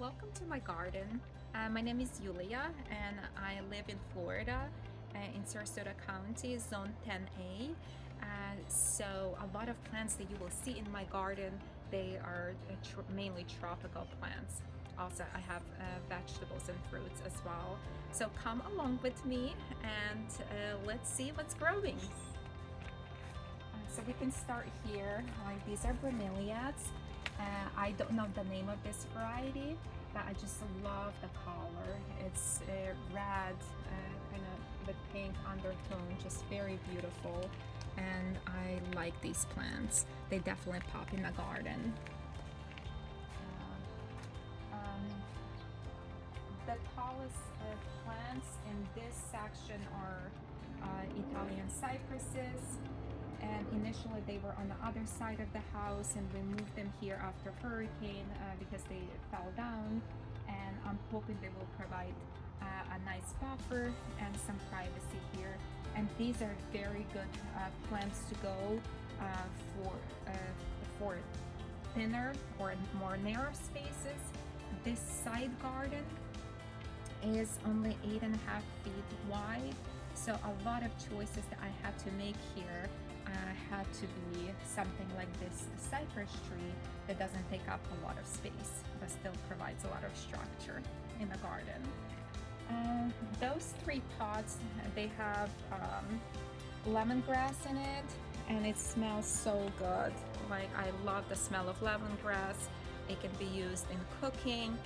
Welcome to my garden. My name is Yulia and I live in Florida in Sarasota County, Zone 10A. So a lot of plants that you will see in my garden, they are mainly tropical plants. Also, I have vegetables and fruits as well. So come along with me and let's see what's growing. So we can start here. These are bromeliads. I don't know the name of this variety, but I just love the color. It's red, kind of with pink undertone, just very beautiful. And I like these plants. They definitely pop in the garden. The tallest plants in this section are Italian cypresses, and initially they were on the other side of the house, and we moved them here after hurricane because they fell down, and I'm hoping they will provide a nice buffer and some privacy here. And these are very good plants to go for thinner or more narrow spaces. This side garden is only 8.5 feet wide, so a lot of choices that I had to make here had to be something like this cypress tree that doesn't take up a lot of space but still provides a lot of structure in the garden. Those three pots, they have lemongrass in it, and it smells so good. Like, I love the smell of lemongrass. It can be used in cooking,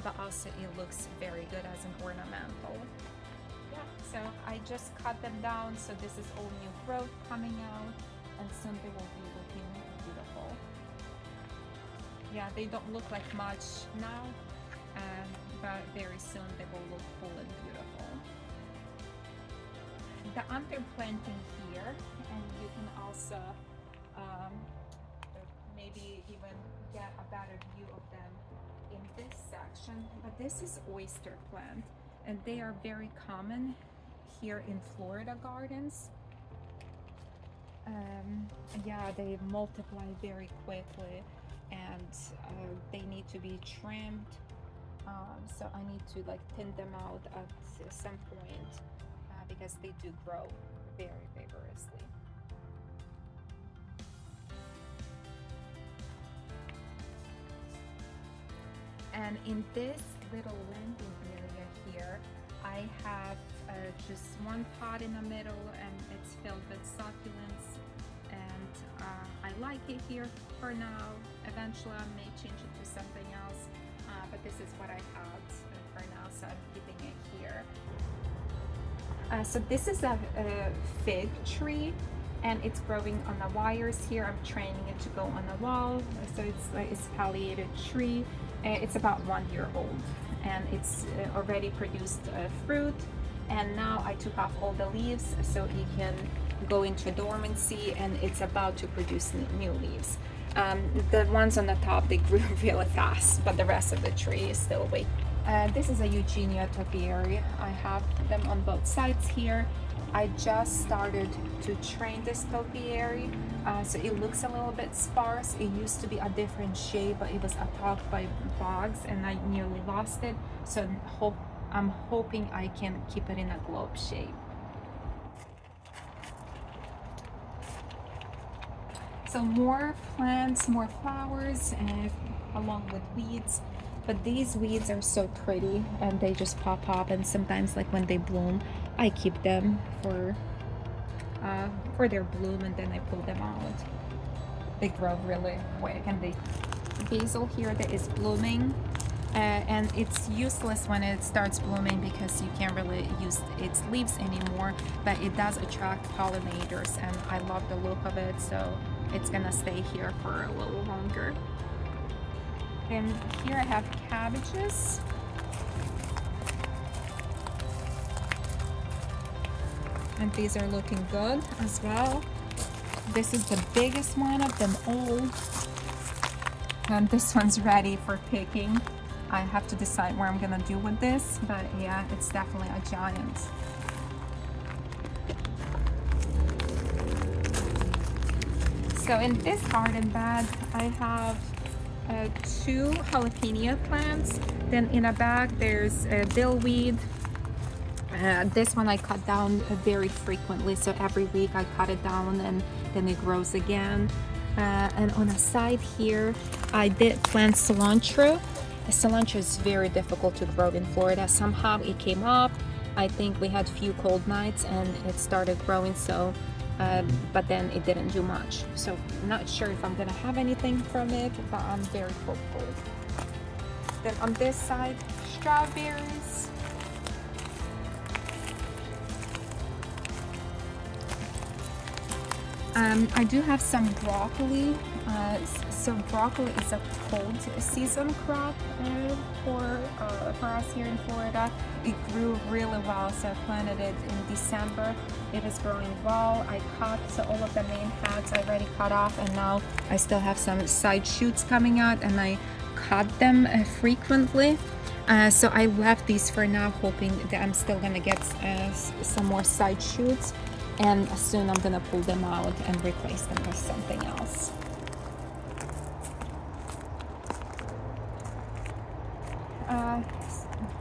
but also it looks very good as an ornamental. Yeah, so I just cut them down, so this is all new growth coming out, and soon they will be looking beautiful. Yeah, they don't look like much now, but very soon they will look full and beautiful. The underplanting here, and you can also maybe even get a better view of them in this section, but this is oyster plant, and they are very common here in Florida gardens. Yeah, they multiply very quickly, and they need to be trimmed. So I need to like thin them out at some point because they do grow very vigorously. And in this little landing area here, I have just one pot in the middle, and it's filled with succulents, and I like it here for now. Eventually I may change it to something else, but this is what I had for now, so I'm keeping it here. So this is a fig tree, and it's growing on the wires here. I'm training it to go on the wall, so it's a palliated tree. It's about 1 year old, and it's already produced fruit, and now I took off all the leaves so it can go into dormancy, and it's about to produce new leaves. The ones on the top, they grew really fast, but the rest of the tree is still awake. This is a Eugenia topiary. I have them on both sides here. I just started to train this topiary, so it looks a little bit sparse. It used to be a different shape, but it was attacked by bugs and I nearly lost it. So I'm hoping I can keep it in a globe shape. So more plants, more flowers, and along with weeds. But these weeds are so pretty, and they just pop up, and sometimes like when they bloom, I keep them for their bloom, and then I pull them out. They grow really quick, and the basil here that is blooming, and it's useless when it starts blooming because you can't really use its leaves anymore, but it does attract pollinators, and I love the look of it, so it's gonna stay here for a little longer. And here I have cabbages. And these are looking good as well. This is the biggest one of them all. And this one's ready for picking. I have to decide what I'm gonna do with this, but yeah, it's definitely a giant. So in this garden bed, I have two jalapeno plants. Then in a bag there's dillweed. This one I cut down very frequently, so every week I cut it down and then it grows again. And on the side here I did plant cilantro. Cilantro is very difficult to grow in Florida. Somehow it came up. I think we had few cold nights and it started growing, so but then it didn't do much. So not sure if I'm gonna have anything from it, but I'm very hopeful. Then on this side, strawberries. I do have some broccoli. So broccoli is a cold season crop for us here in Florida. It grew really well, so I planted it in December. It is growing well. I cut all of the main heads I already cut off, and now I still have some side shoots coming out, and I cut them frequently. So I left these for now, hoping that I'm still gonna get some more side shoots, and soon I'm gonna pull them out and replace them with something else.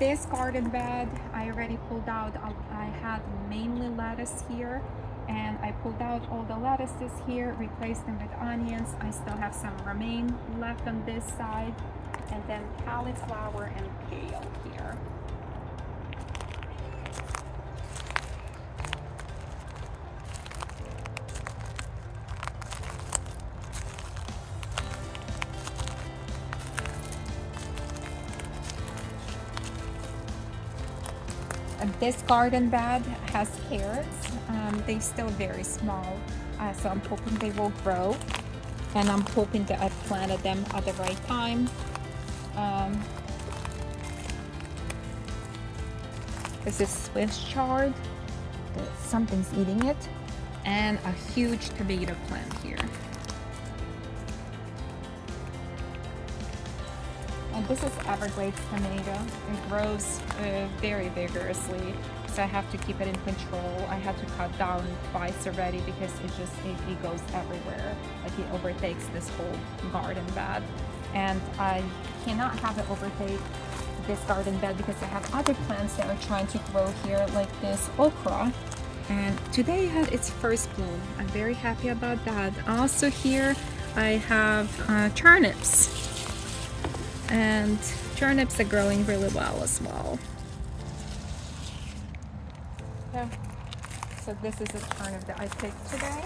This garden bed I already pulled out. I had mainly lettuce here, and I pulled out all the lettuces here, replaced them with onions. I still have some romaine left on this side, and then cauliflower and kale here. This garden bed has carrots. They're still very small, so I'm hoping they will grow, and I'm hoping that I planted them at the right time. This is Swiss chard. Something's eating it, and a huge tomato plant here. And this is Everglades tomato. It grows very vigorously, so I have to keep it in control. I had to cut down twice already because it goes everywhere. Like it overtakes this whole garden bed. And I cannot have it overtake this garden bed because I have other plants that are trying to grow here, like this okra. And today it had its first bloom. I'm very happy about that. Also here I have turnips. And turnips are growing really well as well. Yeah. So this is a turnip that I picked today.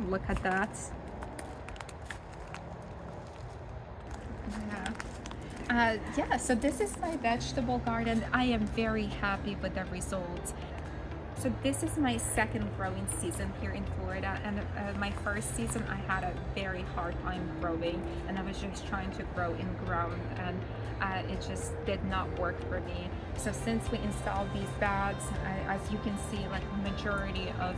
Look at that. Yeah, so this is my vegetable garden. I am very happy with the results. So this is my second growing season here in Florida, and my first season I had a very hard time growing, and I was just trying to grow in ground, and it just did not work for me. So since we installed these beds, as you can see, like majority of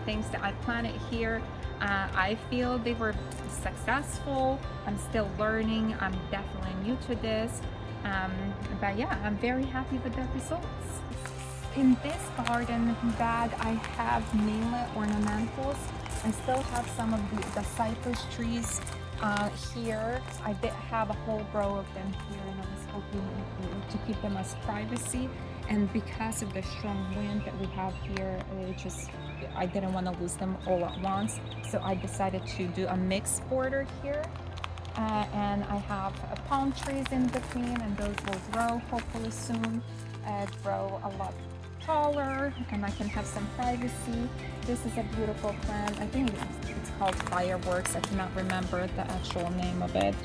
things that I planted here, I feel they were successful. I'm still learning. I'm definitely new to this, but yeah, I'm very happy with the results. In this garden bed, I have mainly ornamentals. I still have some of the cypress trees here. I did have a whole row of them here, and I was hoping to keep them as privacy. And because of the strong wind that we have here, I didn't want to lose them all at once. So I decided to do a mixed border here. And I have palm trees in between, and those will grow hopefully soon. Grow a lot taller, and I can have some privacy. This is a beautiful plant. I think it's called fireworks. I cannot remember the actual name of it.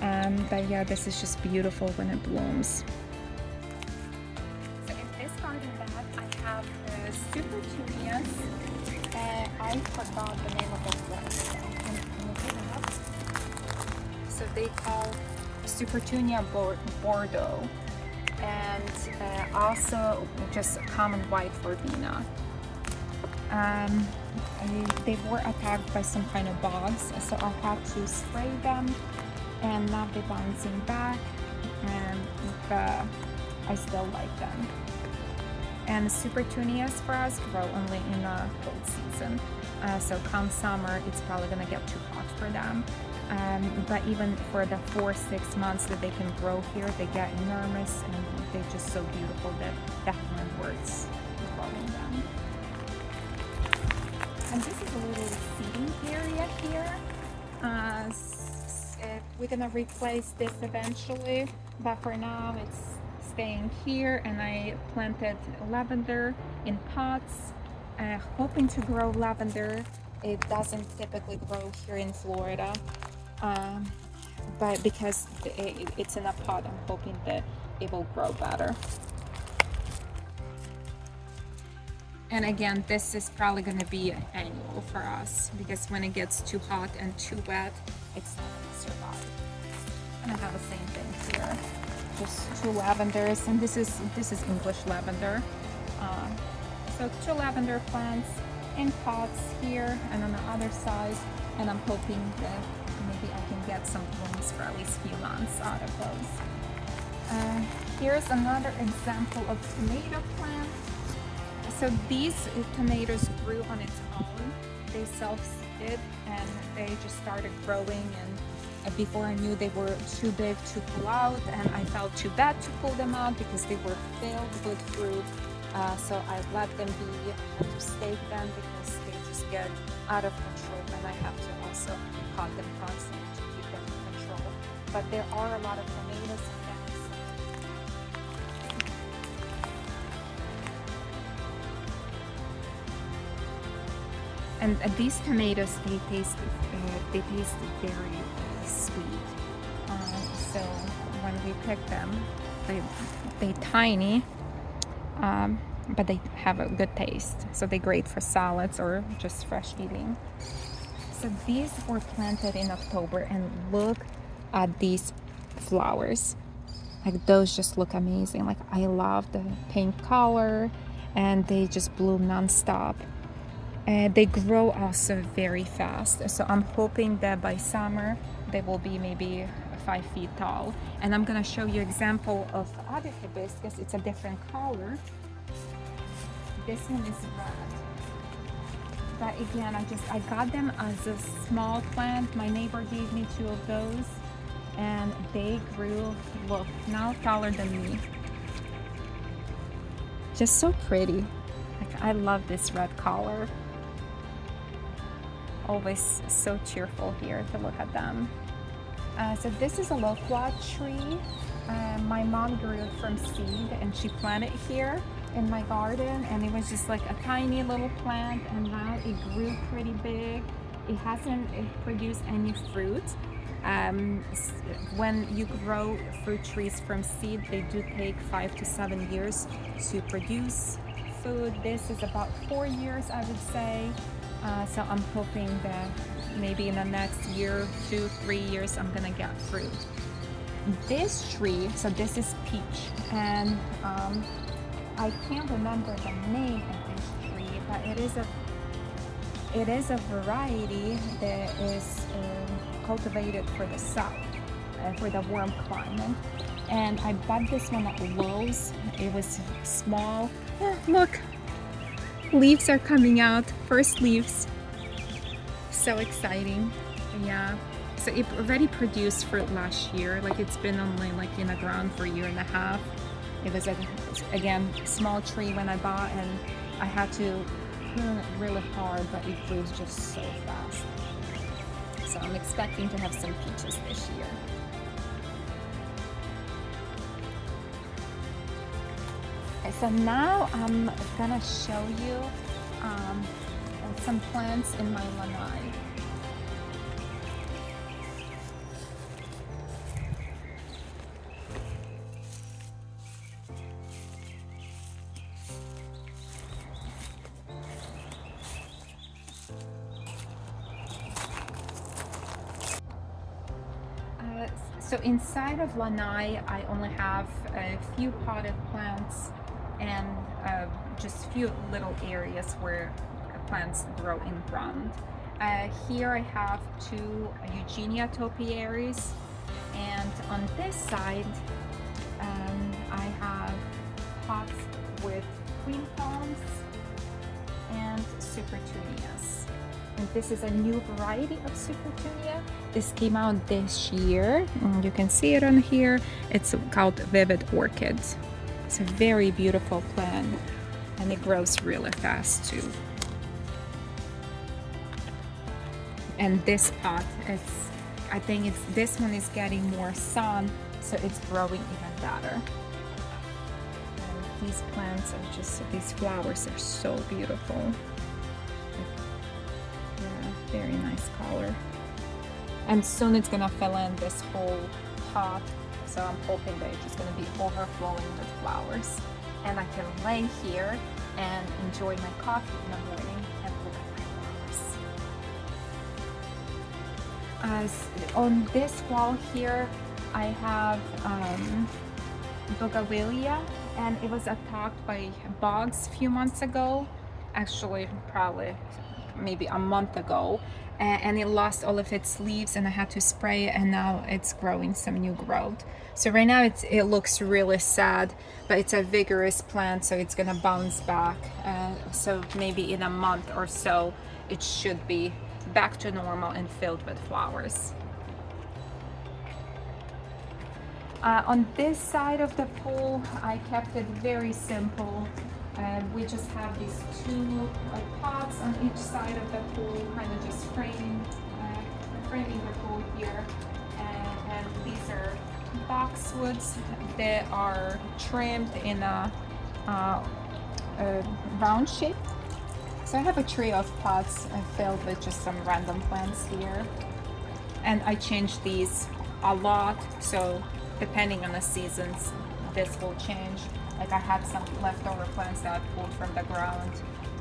But yeah, this is just beautiful when it blooms. So in this garden bed, I have super petunias. I forgot the name of the plant. Can you look it up? So they call Supertunia Bordeaux. And also just common white verbena. They were attacked by some kind of bugs, so I had to spray them, and now they're bouncing back, and I still like them. And Supertunias for us grow only in the cold season, so come summer it's probably gonna get too hot for them. But even for the 4-6 months that they can grow here, they get enormous and they're just so beautiful that definitely worth growing them. And this is a little seating area here. We're gonna replace this eventually, but for now it's staying here. And I planted lavender in pots, hoping to grow lavender. It doesn't typically grow here in Florida, but because it's in a pot, I'm hoping that it will grow better. And again, this is probably going to be annual for us, because when it gets too hot and too wet, it's not going to survive. And I have the same thing here, just 2 lavenders, and this is English lavender. So 2 lavender plants in pots here and on the other side, and I'm hoping that maybe I can get some blooms for at least a few months out of those. Here's another example of tomato plant. So these tomatoes grew on its own. They self-seeded and they just started growing, and before I knew, they were too big to pull out, and I felt too bad to pull them out because they were filled with fruit. So I let them be. I have to stake them because they just get out of control, and I have to also cut them constantly to keep them in control. But there are a lot of tomatoes in them. And these tomatoes, they taste very sweet. So when we pick them, they're tiny, but they have a good taste. So they're great for salads or just fresh eating. So these were planted in October, and look at these flowers. Like, those just look amazing. Like, I love the pink color, and they just bloom nonstop. They grow also very fast, so I'm hoping that by summer they will be maybe 5 feet tall. And I'm gonna show you example of other hibiscus. It's a different color. This one is red, but again, I got them as a small plant. My neighbor gave me 2 of those, and they grew, look, now taller than me. Just so pretty. Like, I love this red color. Always so cheerful here to look at them. So this is a loquat tree. My mom grew it from seed, and she planted here in my garden, and it was just like a tiny little plant, and now it grew pretty big. It hasn't produced any fruit. When you grow fruit trees from seed, they do take 5 to 7 years to produce food. This is about 4 years, I would say. So I'm hoping that maybe in the next year, 2-3 years, I'm gonna get fruit. This tree, so this is peach, and I can't remember the name of this tree, but it is a variety that is cultivated for the south, for the warm climate. And I bought this one at Lowe's. It was small. Look, leaves are coming out, first leaves. So exciting. Yeah, so it already produced fruit last year. Like, it's been only like in the ground for a year and a half. It was again small tree when I bought, and I had to prune it really hard, but it grew just so fast. So I'm expecting to have some peaches this year. So now I'm gonna show you some plants in my lanai. So inside of lanai, I only have a few potted plants and just few little areas where plants grow in ground. Here I have 2 Eugenia topiaries, and on this side I have pots with queen palms and supertunias. And this is a new variety of Supertunia. This came out this year. You can see it on here. It's called Vivid Orchid. It's a very beautiful plant and it grows really fast too. And this pot, I think this one is getting more sun, so it's growing even better. And these plants are just, these flowers are so beautiful. Yeah, very nice color. And soon it's gonna fill in this whole pot, so I'm hoping that it's just gonna be overflowing with flowers. And I can lay here and enjoy my coffee in the morning and look at my flowers. On this wall here, I have bougainvillea, and it was attacked by bugs a few months ago. Actually, probably maybe a month ago, and it lost all of its leaves, and I had to spray it, and now it's growing some new growth. So right now it looks really sad, but it's a vigorous plant, so it's gonna bounce back. So maybe in a month or so, it should be back to normal and filled with flowers. On this side of the pool, I kept it very simple. We just have these two pots on each side of the pool, kind of just framing the pool here. And these are boxwoods. They are trimmed in a round shape. So I have a tray of pots filled with just some random plants here. And I change these a lot, so depending on the seasons, this will change. Like I had some leftover plants that I pulled from the ground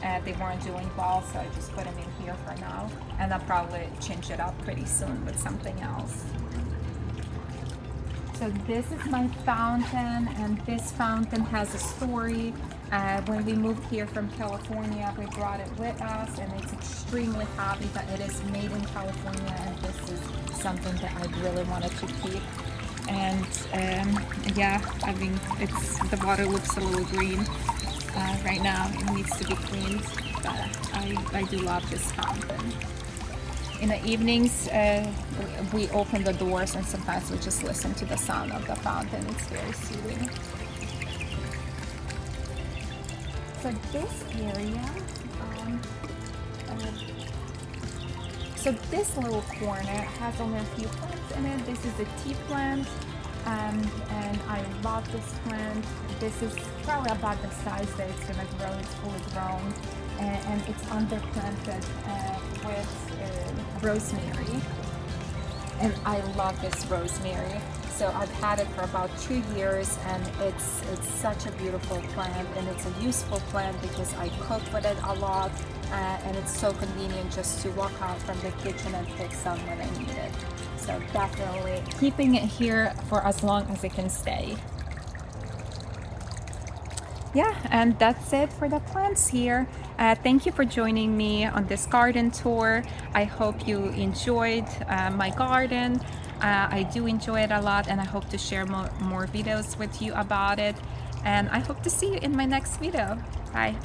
and they weren't doing well, so I just put them in here for now. And I'll probably change it up pretty soon with something else. So this is my fountain, and this fountain has a story. When we moved here from California, we brought it with us, and it's extremely happy that it is made in California, and this is something that I really wanted to keep. And yeah, I mean, the water looks a little green right now. It needs to be cleaned, but I do love this fountain. In the evenings, we open the doors, and sometimes we just listen to the sound of the fountain. It's very soothing. So this area, so this little corner has only a few plants in it. This is a tea plant, and I love this plant. This is probably about the size that it's gonna grow. It's fully grown, and it's underplanted with rosemary. And I love this rosemary. So I've had it for about 2 years, and it's such a beautiful plant, and it's a useful plant because I cook with it a lot, and it's so convenient just to walk out from the kitchen and pick some when I need it. So definitely keeping it here for as long as it can stay. Yeah, and that's it for the plants here. Thank you for joining me on this garden tour. I hope you enjoyed my garden. I do enjoy it a lot, and I hope to share more videos with you about it. And I hope to see you in my next video. Bye.